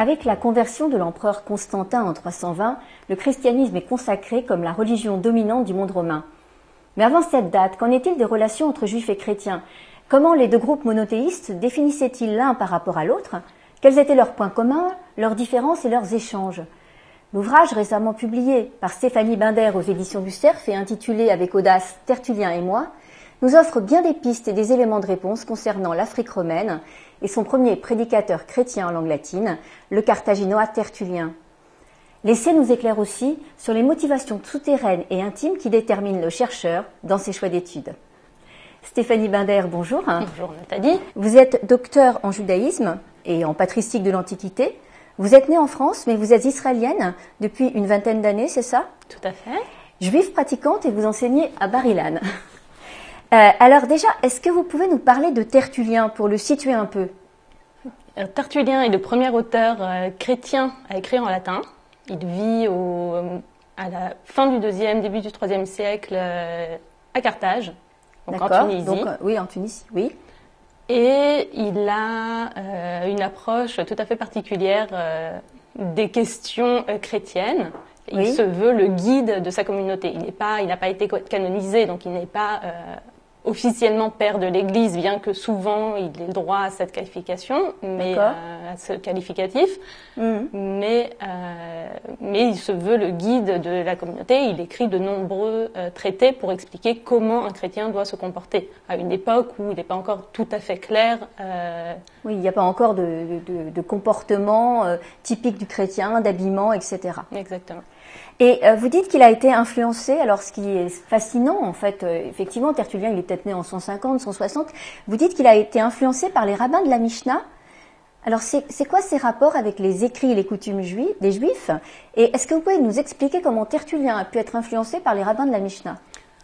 Avec la conversion de l'empereur Constantin en 320, le christianisme est consacré comme la religion dominante du monde romain. Mais avant cette date, qu'en est-il des relations entre juifs et chrétiens? Comment les deux groupes monothéistes définissaient-ils l'un par rapport à l'autre? Quels étaient leurs points communs, leurs différences et leurs échanges? L'ouvrage récemment publié par Stéphanie Binder aux éditions du Cerf et intitulé avec audace « Tertullien et moi » nous offre bien des pistes et des éléments de réponse concernant l'Afrique romaine et son premier prédicateur chrétien en langue latine, le carthaginois Tertullien. L'essai nous éclaire aussi sur les motivations souterraines et intimes qui déterminent le chercheur dans ses choix d'études. Stéphanie Binder, bonjour. Bonjour Nathalie. Vous êtes docteur en judaïsme et en patristique de l'Antiquité. Vous êtes née en France, mais vous êtes israélienne depuis une vingtaine d'années, c'est ça? Tout à fait. Juive pratiquante et vous enseignez à Bar-Ilan. Alors déjà, est-ce que vous pouvez nous parler de Tertullien pour le situer un peu? Tertullien est le premier auteur chrétien à écrire en latin. Il vit à la fin du 2e, début du 3e siècle à Carthage, donc en Tunisie. Donc, oui, en Tunisie, oui. Et il a une approche tout à fait particulière des questions chrétiennes. Il se veut le guide de sa communauté. Il n'a pas été canonisé, donc il n'est pas officiellement père de l'Église, bien que souvent il ait le droit à cette qualification, mais à ce qualificatif. Mais il se veut le guide de la communauté. Il écrit de nombreux traités pour expliquer comment un chrétien doit se comporter à une époque où il n'est pas encore tout à fait clair. Oui, il n'y a pas encore de comportement typique du chrétien, d'habillement, etc. Exactement. Et vous dites qu'il a été influencé, alors ce qui est fascinant en fait, effectivement Tertullien il est peut-être né en 150, 160, vous dites qu'il a été influencé par les rabbins de la Mishnah. Alors c'est quoi ces rapports avec les écrits et les coutumes des Juifs? Et est-ce que vous pouvez nous expliquer comment Tertullien a pu être influencé par les rabbins de la Mishnah?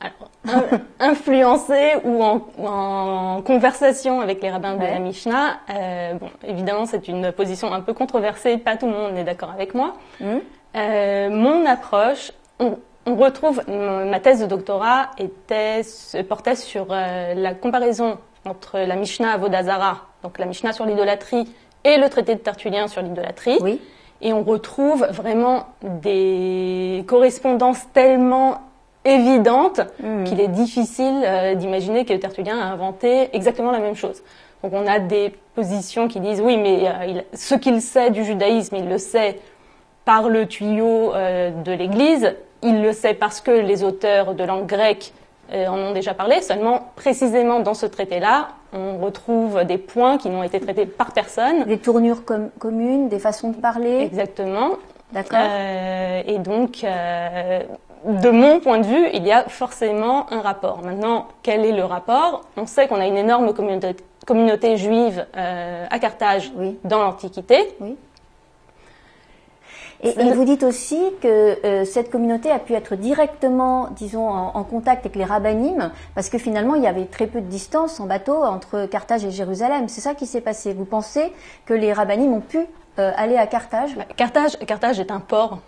Alors, influencé ou en conversation avec les rabbins de la Mishnah, bon, évidemment c'est une position un peu controversée, pas tout le monde est d'accord avec moi. Mon approche, on retrouve, ma thèse de doctorat portait sur la comparaison entre la Mishnah Avodah Zarah, donc la Mishnah sur l'idolâtrie, et le traité de Tertullien sur l'idolâtrie. Oui. Et on retrouve vraiment des correspondances tellement évidentes qu'il est difficile d'imaginer que Tertullien a inventé exactement la même chose. Donc on a des positions qui disent oui, mais ce qu'il sait du judaïsme, il le sait par le tuyau de l'Église, il le sait parce que les auteurs de langue grecque en ont déjà parlé, seulement précisément dans ce traité-là, on retrouve des points qui n'ont été traités par personne. Des tournures communes, des façons de parler. Exactement. D'accord. Et donc, de mon point de vue, il y a forcément un rapport. Maintenant, quel est le rapport? On sait qu'on a une énorme communauté juive à Carthage dans l'Antiquité. Oui. Et vous dites aussi que cette communauté a pu être directement, disons, en contact avec les rabbinim, parce que finalement, il y avait très peu de distance en bateau entre Carthage et Jérusalem. C'est ça qui s'est passé. Vous pensez que les rabbinim ont pu aller à Carthage? Carthage est un port,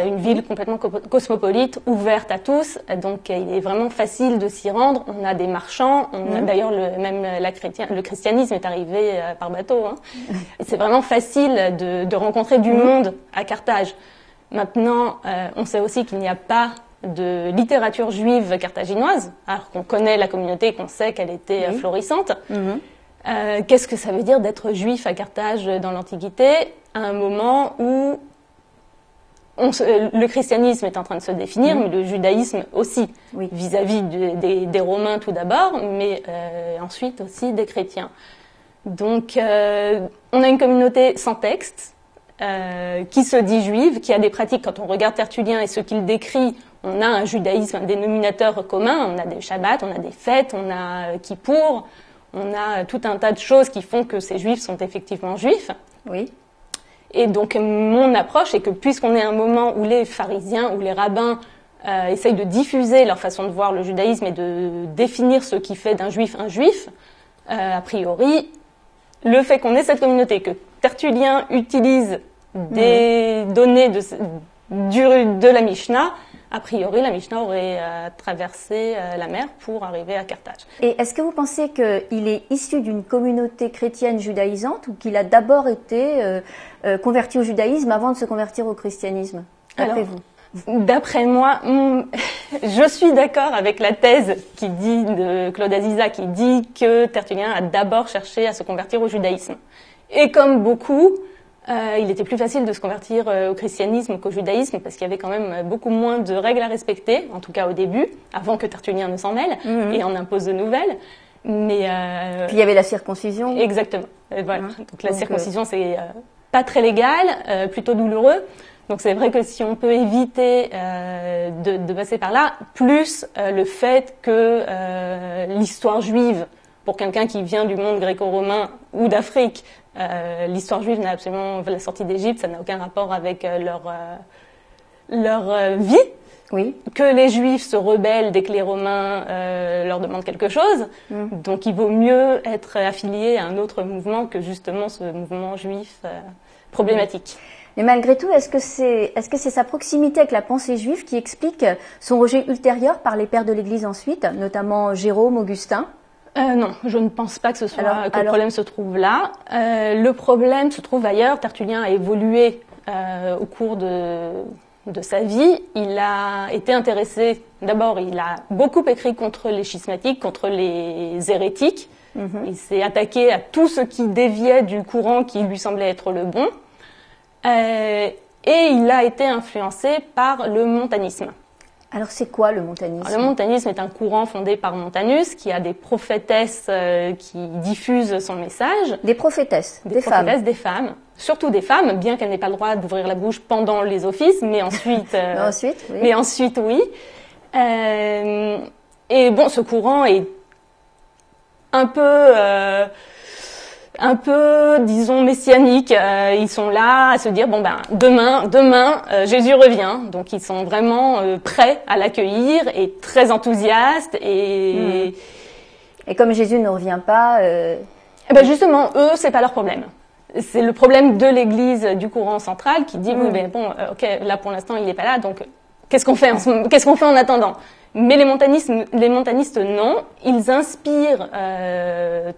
une ville complètement cosmopolite, ouverte à tous. Donc, il est vraiment facile de s'y rendre. On a des marchands. D'ailleurs, le christianisme est arrivé par bateau. C'est vraiment facile de rencontrer du monde à Carthage. Maintenant, on sait aussi qu'il n'y a pas de littérature juive carthaginoise, alors qu'on connaît la communauté et qu'on sait qu'elle était florissante. Qu'est-ce que ça veut dire d'être juif à Carthage dans l'Antiquité, à un moment où le christianisme est en train de se définir, mais le judaïsme aussi, vis-à-vis des Romains tout d'abord, mais ensuite aussi des chrétiens. Donc, on a une communauté sans texte, qui se dit juive, qui a des pratiques. Quand on regarde Tertullien et ce qu'il décrit, on a un judaïsme, un dénominateur commun, on a des shabbats, on a des fêtes, on a Kippour, on a tout un tas de choses qui font que ces juifs sont effectivement juifs. Oui. Et donc, mon approche est que puisqu'on est à un moment où les pharisiens ou les rabbins essayent de diffuser leur façon de voir le judaïsme et de définir ce qui fait d'un juif un juif, a priori, le fait qu'on ait cette communauté, que Tertullien utilise des données de la Mishnah, a priori, la Mishnah aurait traversé la mer pour arriver à Carthage. Et est-ce que vous pensez qu'il est issu d'une communauté chrétienne judaïsante ou qu'il a d'abord été converti au judaïsme avant de se convertir au christianisme, d'après vous? D'après moi, je suis d'accord avec la thèse de Claude Aziza qui dit que Tertullien a d'abord cherché à se convertir au judaïsme. Et comme beaucoup, il était plus facile de se convertir au christianisme qu'au judaïsme parce qu'il y avait quand même beaucoup moins de règles à respecter, en tout cas au début, avant que Tertullien ne s'en mêle et en impose de nouvelles. Mais puis il y avait la circoncision. Exactement. Voilà. Donc la circoncision, c'est pas très légal, plutôt douloureux. Donc c'est vrai que si on peut éviter de passer par là, plus le fait que l'histoire juive, pour quelqu'un qui vient du monde gréco-romain ou d'Afrique, l'histoire juive n'a absolument, la sortie d'Égypte, ça n'a aucun rapport avec leur vie. Oui. Que les Juifs se rebellent dès que les Romains leur demandent quelque chose. Donc il vaut mieux être affilié à un autre mouvement que justement ce mouvement juif problématique. Mais malgré tout, est-ce que c'est sa proximité avec la pensée juive qui explique son rejet ultérieur par les pères de l'Église ensuite, notamment Jérôme, Augustin? Non, je ne pense pas que le problème se trouve là. Le problème se trouve ailleurs. Tertullien a évolué au cours de sa vie. Il a été intéressé. D'abord, il a beaucoup écrit contre les schismatiques, contre les hérétiques. Il s'est attaqué à tout ce qui déviait du courant qui lui semblait être le bon. Et il a été influencé par le montanisme. Alors c'est quoi le montanisme? Alors, le montanisme est un courant fondé par Montanus qui a des prophétesses qui diffusent son message. Des prophétesses, des prophétesses, des femmes. Surtout des femmes, bien qu'elles n'aient pas le droit d'ouvrir la bouche pendant les offices, mais ensuite... oui. Mais ensuite, oui. Et bon, ce courant est un peu, disons, messianique. Ils sont là à se dire, bon ben, demain, Jésus revient. Donc ils sont vraiment prêts à l'accueillir et très enthousiastes. Et comme Jésus ne revient pas... Eh ben justement, eux, c'est pas leur problème. C'est le problème de l'Église du courant central qui dit, oui, ben bon, ok, là pour l'instant il n'est pas là, donc qu'est-ce qu'on fait en attendant? Mais les montanistes non, ils inspirent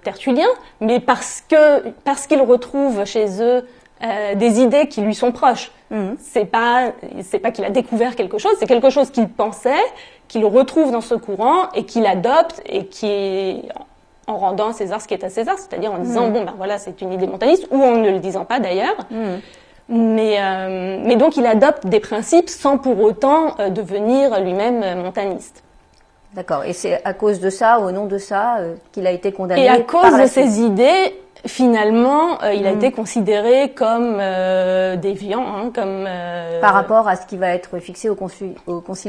Tertullien, mais parce qu'ils retrouvent chez eux des idées qui lui sont proches. C'est pas qu'il a découvert quelque chose, c'est quelque chose qu'il pensait, qu'il retrouve dans ce courant et qu'il adopte et qui en rendant à César ce qui est à César, c'est-à-dire en disant bon ben voilà, c'est une idée montaniste, ou en ne le disant pas d'ailleurs. Mais donc il adopte des principes sans pour autant devenir lui-même montaniste. D'accord. Et c'est à cause de ça, au nom de ça, qu'il a été condamné. Et à cause de ces idées, finalement, il a été considéré comme déviant, comme par rapport à ce qui va être fixé au concile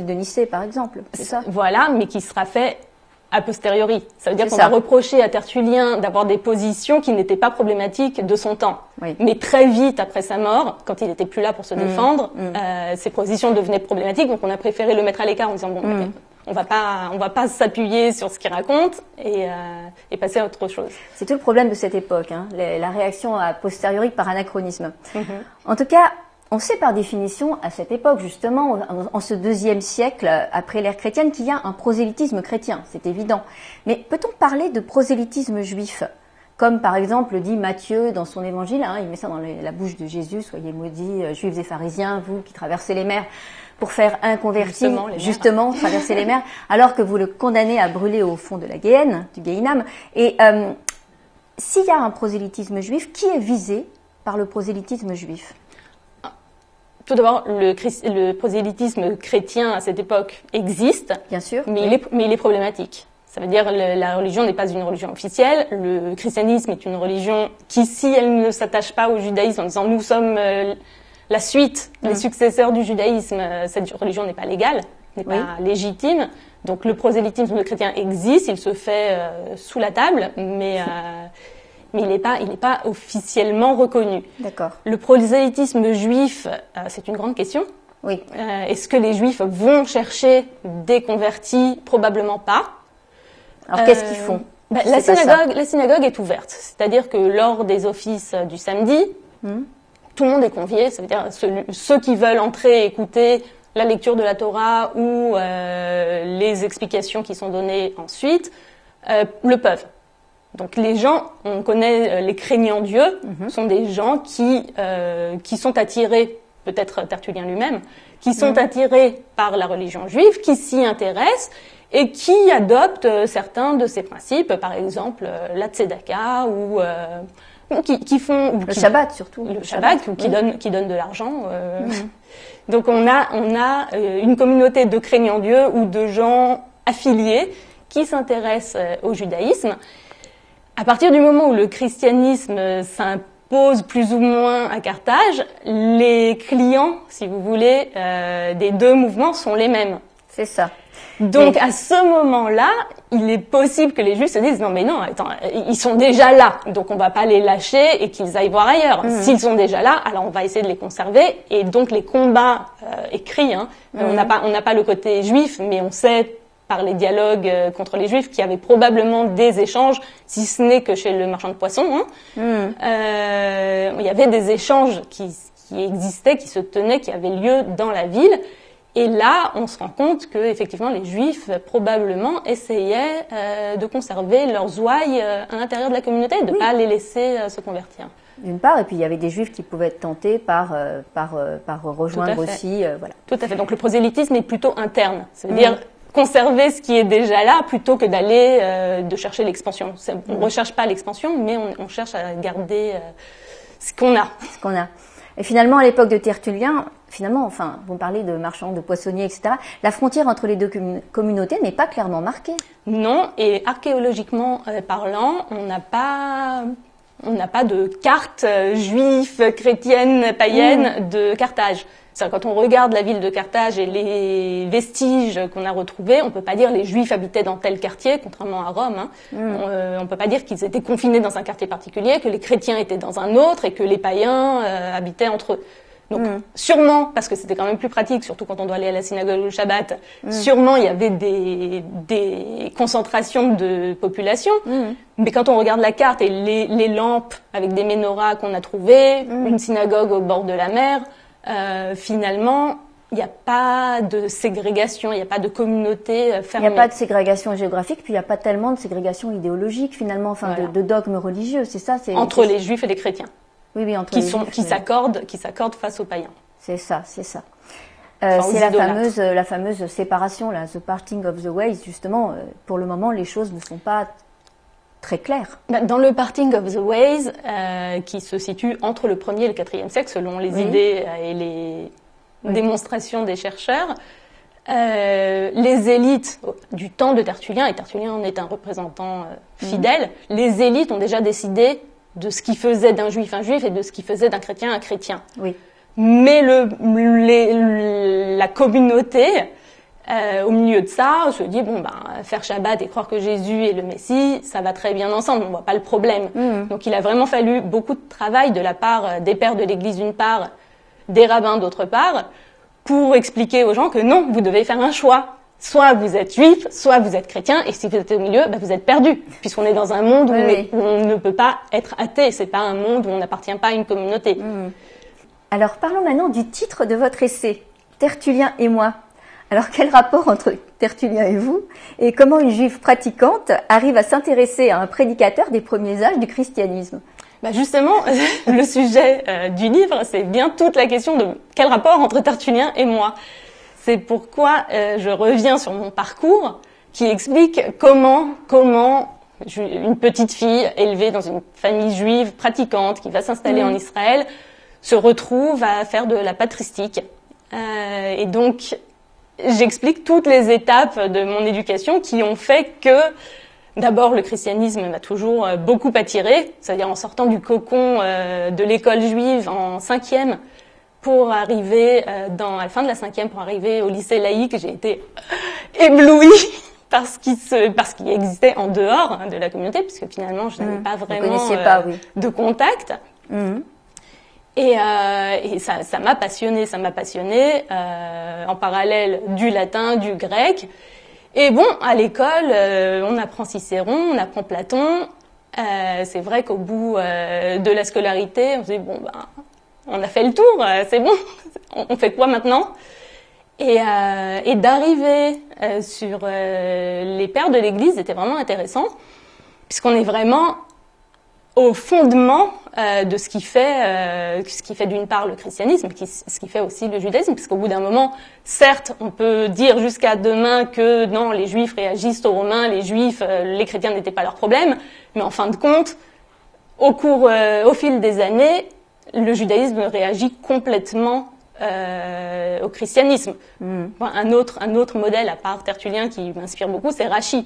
de Nicée, par exemple. C'est ça. Voilà, mais qui sera fait a posteriori. Ça veut dire qu'on va reprocher à Tertullien d'avoir des positions qui n'étaient pas problématiques de son temps. Oui. Mais très vite après sa mort, quand il n'était plus là pour se défendre, ces positions devenaient problématiques. Donc on a préféré le mettre à l'écart en disant bon, on va pas s'appuyer sur ce qu'il raconte et passer à autre chose. C'est tout le problème de cette époque, hein, la réaction a posteriori par anachronisme. En tout cas, on sait par définition, à cette époque, justement, en ce 2e siècle, après l'ère chrétienne, qu'il y a un prosélytisme chrétien, c'est évident. Mais peut-on parler de prosélytisme juif? Comme par exemple dit Matthieu dans son évangile, il met ça dans la bouche de Jésus, soyez maudits, juifs et pharisiens, vous qui traversez les mers pour faire un converti, justement traverser les mers, alors que vous le condamnez à brûler au fond de la Géhenne, du Gehinnom. Et s'il y a un prosélytisme juif, qui est visé par le prosélytisme juif? Tout d'abord, le prosélytisme chrétien à cette époque existe, bien sûr, mais il est problématique. Ça veut dire que la religion n'est pas une religion officielle. Le christianisme est une religion qui, si elle ne s'attache pas au judaïsme en disant nous sommes la suite, les successeurs du judaïsme, cette religion n'est pas légale, n'est pas légitime. Donc le prosélytisme chrétien existe, il se fait sous la table, mais il n'est pas officiellement reconnu. D'accord. Le prosélytisme juif, c'est une grande question. Oui. Est-ce que les juifs vont chercher des convertis? Probablement pas. Alors qu'est-ce qu'ils font? La synagogue est ouverte. C'est-à-dire que lors des offices du samedi, tout le monde est convié. Ça veut dire ceux qui veulent entrer et écouter la lecture de la Torah ou les explications qui sont données ensuite, le peuvent. Donc les gens, on connaît les craignants Dieu, sont des gens qui sont attirés, peut-être Tertullien lui-même, qui sont attirés par la religion juive, qui s'y intéressent et qui adoptent certains de ces principes, par exemple la tzedaka ou qui font le Shabbat surtout, le Shabbat ou qui donnent de l'argent. Donc on a une communauté de craignants Dieu ou de gens affiliés qui s'intéressent au judaïsme. À partir du moment où le christianisme s'impose plus ou moins à Carthage, les clients, si vous voulez, des deux mouvements sont les mêmes. C'est ça. Donc à ce moment-là, il est possible que les Juifs se disent non mais non, attends, ils sont déjà là, donc on va pas les lâcher et qu'ils aillent voir ailleurs. S'ils sont déjà là, alors on va essayer de les conserver. Et donc les combats écrits, on n'a pas le côté juif, mais on sait par les dialogues contre les Juifs qu'il y avait probablement des échanges, si ce n'est que chez le marchand de poissons. Il y avait des échanges qui existaient, qui se tenaient, qui avaient lieu dans la ville. Et là, on se rend compte que effectivement, les Juifs probablement essayaient de conserver leurs ouailles à l'intérieur de la communauté, de ne pas les laisser se convertir. D'une part, et puis il y avait des Juifs qui pouvaient être tentés par rejoindre aussi. Voilà. Tout à fait. Donc le prosélytisme est plutôt interne, c'est-à-dire conserver ce qui est déjà là plutôt que d'aller de chercher l'expansion. On ne recherche pas l'expansion, mais on cherche à garder ce qu'on a. Ce qu'on a. Et finalement, à l'époque de Tertullien, vous me parlez de marchands, de poissonniers, etc. La frontière entre les deux communautés n'est pas clairement marquée. Non, et archéologiquement parlant, on n'a pas de carte juive, chrétienne, païenne de Carthage. C'est-à-dire, quand on regarde la ville de Carthage et les vestiges qu'on a retrouvés, on peut pas dire les Juifs habitaient dans tel quartier, contrairement à Rome. On peut pas dire qu'ils étaient confinés dans un quartier particulier, que les chrétiens étaient dans un autre et que les païens habitaient entre eux. Donc, sûrement, parce que c'était quand même plus pratique, surtout quand on doit aller à la synagogue le Shabbat, sûrement il y avait des concentrations de population. Mais quand on regarde la carte et les lampes avec des menorahs qu'on a trouvées, une synagogue au bord de la mer, finalement, il n'y a pas de ségrégation, il n'y a pas de communauté fermée. Il n'y a pas de ségrégation géographique, puis il n'y a pas tellement de ségrégation idéologique, finalement, voilà. de dogmes religieux, c'est ça. Entre les Juifs et les chrétiens. Oui, entre qui s'accordent face aux païens. C'est ça. C'est la fameuse séparation, là, the parting of the ways, justement. Pour le moment, les choses ne sont pas très claires. Dans le parting of the ways, qui se situe entre le 1er et le 4e siècle, selon les idées et les démonstrations des chercheurs, les élites du temps de Tertullien, et Tertullien en est un représentant fidèle, les élites ont déjà décidé de ce qui faisait d'un juif un juif et de ce qui faisait d'un chrétien un chrétien. Oui. Mais la communauté, au milieu de ça, se dit faire Shabbat et croire que Jésus est le Messie, ça va très bien ensemble, on voit pas le problème. Donc il a vraiment fallu beaucoup de travail de la part des pères de l'Église d'une part, des rabbins d'autre part, pour expliquer aux gens que non, vous devez faire un choix. Soit vous êtes juif, soit vous êtes chrétien, et si vous êtes au milieu, vous êtes perdu, puisqu'on est dans un monde où on ne peut pas être athée. C'est pas un monde où on n'appartient pas à une communauté. Alors parlons maintenant du titre de votre essai, Tertullien et moi. Alors quel rapport entre Tertullien et vous, et comment une juive pratiquante arrive à s'intéresser à un prédicateur des premiers âges du christianisme? Justement, le sujet du livre, c'est bien toute la question de quel rapport entre Tertullien et moi. C'est pourquoi je reviens sur mon parcours qui explique comment une petite fille élevée dans une famille juive pratiquante qui va s'installer en Israël se retrouve à faire de la patristique. Et donc, j'explique toutes les étapes de mon éducation qui ont fait que, d'abord, le christianisme m'a toujours beaucoup attirée, c'est-à-dire en sortant du cocon de l'école juive en 5e, pour arriver à la fin de la 5e, pour arriver au lycée laïque, j'ai été éblouie par ce qui existait en dehors de la communauté, puisque finalement je n'avais pas vraiment de contact. Et ça m'a passionnée, en parallèle du latin, du grec. Et bon, à l'école, on apprend Cicéron, on apprend Platon. C'est vrai qu'au bout de la scolarité, on se dit on a fait le tour, c'est bon, on fait quoi maintenant? Et d'arriver sur les pères de l'Église était vraiment intéressant, puisqu'on est vraiment au fondement de ce qui fait d'une part le christianisme, ce qui fait aussi le judaïsme, puisqu'au bout d'un moment, certes, on peut dire jusqu'à demain que non, les Juifs réagissent aux Romains, les Juifs, les chrétiens n'étaient pas leur problème, mais en fin de compte, au fil des années, le judaïsme réagit complètement au christianisme. Un autre modèle à part Tertullien qui m'inspire beaucoup, c'est Rachi.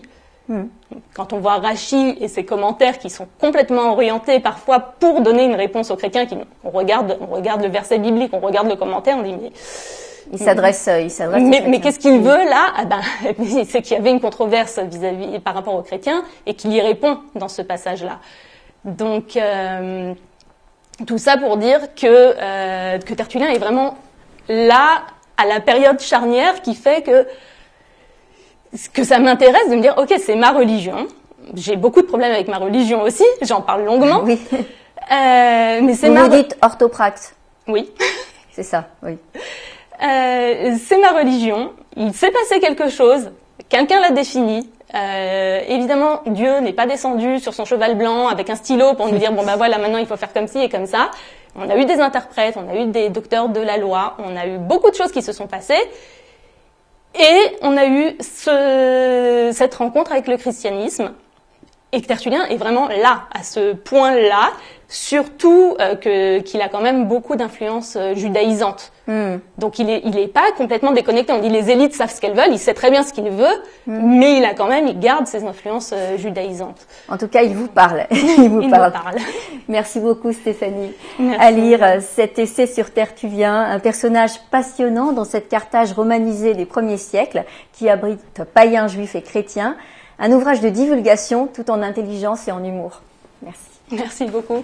Quand on voit Rachi et ses commentaires qui sont complètement orientés parfois pour donner une réponse aux chrétiens, on regarde le verset biblique, on regarde le commentaire, on dit mais il s'adresse. Mais qu'est-ce qu'il veut là? C'est qu'il y avait une controverse par rapport aux chrétiens et qu'il y répond dans ce passage-là. Donc tout ça pour dire que Tertullien est vraiment là à la période charnière qui fait que ça m'intéresse de me dire, ok, c'est ma religion. J'ai beaucoup de problèmes avec ma religion aussi, j'en parle longuement. Oui. Mais c'est vous dites orthopraxe. Oui. C'est ça, oui. C'est ma religion. Il s'est passé quelque chose. Quelqu'un l'a défini. Évidemment, Dieu n'est pas descendu sur son cheval blanc avec un stylo pour nous dire, bon ben voilà, maintenant il faut faire comme ci et comme ça. On a eu des interprètes, on a eu des docteurs de la loi, on a eu beaucoup de choses qui se sont passées. Et on a eu cette rencontre avec le christianisme. Et Tertullien est vraiment là, à ce point-là, surtout qu'il a quand même beaucoup d'influences judaïsantes. Donc il est pas complètement déconnecté. On dit les élites savent ce qu'elles veulent, il sait très bien ce qu'il veut, mais il garde ses influences judaïsantes. En tout cas, il vous parle. Il vous parle. Merci beaucoup Stéphanie. Merci. À lire cet essai sur Tertullien, un personnage passionnant dans cette Carthage romanisée des premiers siècles qui abrite païens, juifs et chrétiens. Un ouvrage de divulgation tout en intelligence et en humour. Merci. Merci beaucoup.